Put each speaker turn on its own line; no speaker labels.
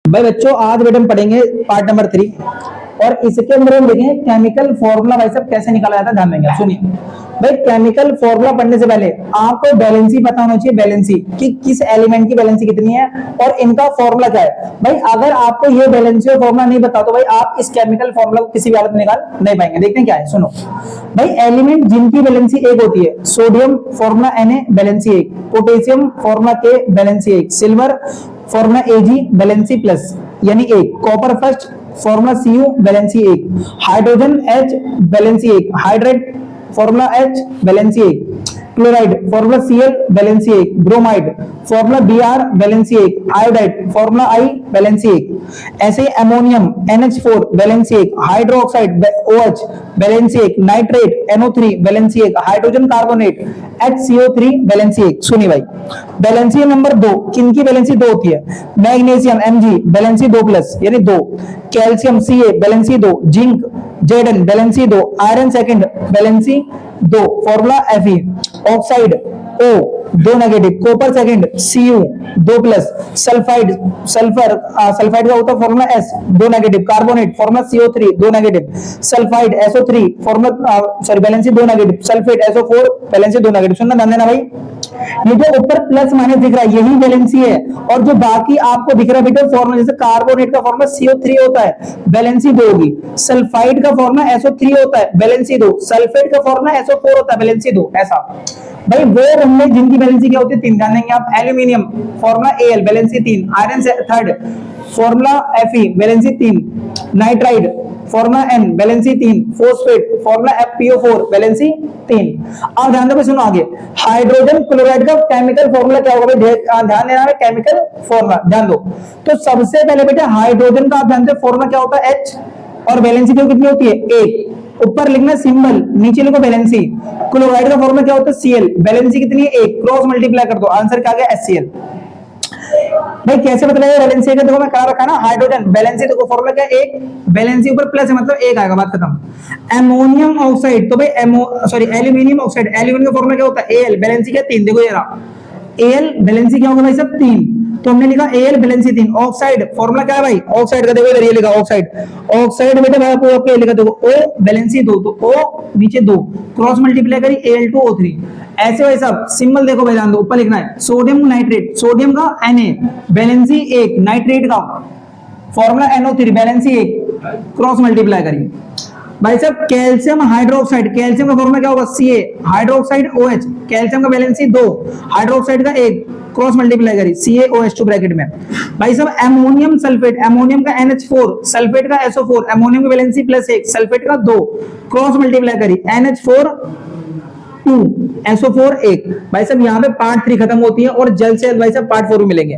भाई बच्चों आज बेटा हम पढ़ेंगे पार्ट नंबर 3 और इसके अंदर हम देखेंगे केमिकल फॉर्मूला भाई साहब कैसे निकाला जाता है। ध्यान देंगे, सुनिए भाई। केमिकल फॉर्मूला पढ़ने से पहले आपको बैलेंसी पता होना चाहिए, बैलेंसी कि किस एलिमेंट की बैलेंसी कितनी है और इनका फॉर्मूला क्या है। भाई अगर आपको ये बैलेंसी और फॉर्मूला नहीं पता तो भाई आप इस केमिकल फॉर्मूला को किसी भी हालत में निकाल नहीं पाएंगे। देखते हैं क्या है, सुनो भाई। एलिमेंट जिनकी बैलेंसी 1 होती है, sodium formula Na valency 1, potassium formula K valency 1, silver formula Ag valency plus यानी 1, copper first formula Cu valency 1, hydrogen H valency 1, hydrate formula H valency 1, chloride formula Cl valency 1, bromide formula Br valency 1, iodide formula I valency 1। ऐसे ammonium NH4 valency 1, hydroxide OH valency 1, nitrate NO3 valency 1, hydrogen carbonate HCO3 valency 1। सुनिए भाई, valency number 2 किनकी valency 2 होती है? Magnesium Mg valency 2 plus यानी 2, calcium Ca valency 2, zinc Zn valency 2, iron second valency 2, formula Fe, oxide O 2 negative, copper second Cu 2 plus, sulphide sulphide का होता है formula S 2 negative, carbonate formula CO3 2 negative, sulphide SO3 formula sorry valency 2 negative, sulphate SO4 valency 2 negative. सुनना ध्यान देना भाई, ये जो ऊपर प्लस माइनस दिख रहा है यही बैलेंसी है और जो बाकी आपको दिख रहा है बेटा फॉर्मूला, जैसे कार्बोनेट का फॉर्मूला CO3 होता है बैलेंसी 2 होगी, सल्फाइड का फॉर्मूला SO3 होता है बैलेंसी 2, सल्फेट का फॉर्मूला SO4 होता है बैलेंसी 2। ऐसा भाई वो रंग जिनकी बैलेंसी क्या होती है 3 जानेंगे आप। Aluminium formula Al valency 3, iron third formula Fe valency 3, nitride formula N valency 3, phosphate formula FeO4 valency 3। अब ध्यान दो, सुनो आगे। हाइड्रोजन क्लोराइड का केमिकल फॉर्मूला क्या होगा भाई? ध्यान देना है, केमिकल फॉर्मूला ध्यान दो। तो सबसे पहले बेटा हाइड्रोजन का आप जानते हो फॉर्मूला क्या होता है H और बैलेंसी कितनी होती है 1। ऊपर लिखना सिंबल, नीचे लिखो बैलेंसी। क्लोराइड का फॉर्मूला क्या होता है Cl, बैलेंसी कितनी है 1, क्रॉस मल्टीप्लाई कर दो, आंसर क्या आ गया HCl। भाई कैसे बदलेगा बैलेंसी का? देखो मैं कहा रखा ना, हाइड्रोजन बैलेंसी देखो फॉर्मूला क्या है 1, बैलेंसी ऊपर प्लस है मतलब 1 आएगा, बात खत्म। अमोनियम ऑक्साइड तो भाई एल्यूमिनियम ऑक्साइड, एल्यूमिनियम का फॉर्मूला क्या होता है Al, बैलेंसी क्या 3, देखो ये रहा Al बैलेंसी क्या होगा भाई सब 3, तो हमने लिखा Al बैलेंसी 3। ऑक्साइड फॉर्मूला क्या है भाई? ऑक्साइड का देखो इधर ये लिखा ऑक्साइड, ऑक्साइड बेटा भाई आपको लिखा देखो O बैलेंसी 2, तो O नीचे 2, क्रॉस मल्टीप्लाई करी Al2O3। ऐसे भाई सब सिंबल देखो भाई, ध्यान दो ऊपर लिखना है सोडियम नाइट्रेट, सोडियम का Na बैलेंसी 1, नाइट्रेट का formula NO3 valency 1, cross multiply करिए भाई साहब। कैल्शियम हाइड्रोक्साइड, कैल्शियम का फॉर्मूला क्या होगा Ca, हाइड्रोक्साइड OH, कैल्शियम का बैलेंसी 2, हाइड्रोक्साइड का 1, क्रॉस मल्टीप्लाई करी CaOH2 ब्रैकेट में। भाई साहब अमोनियम सल्फेट, अमोनियम का NH4, सल्फेट का SO4, अमोनियम की बैलेंसी +1, सल्फेट का 2, क्रॉस मल्टीप्लाई करी NH4 2, SO4 1। भाई साहब यहाँ पे पार्ट 3 खत्म होती है और जल्द से जल्द भाई साहब पार्ट 4 में मिलेंगे।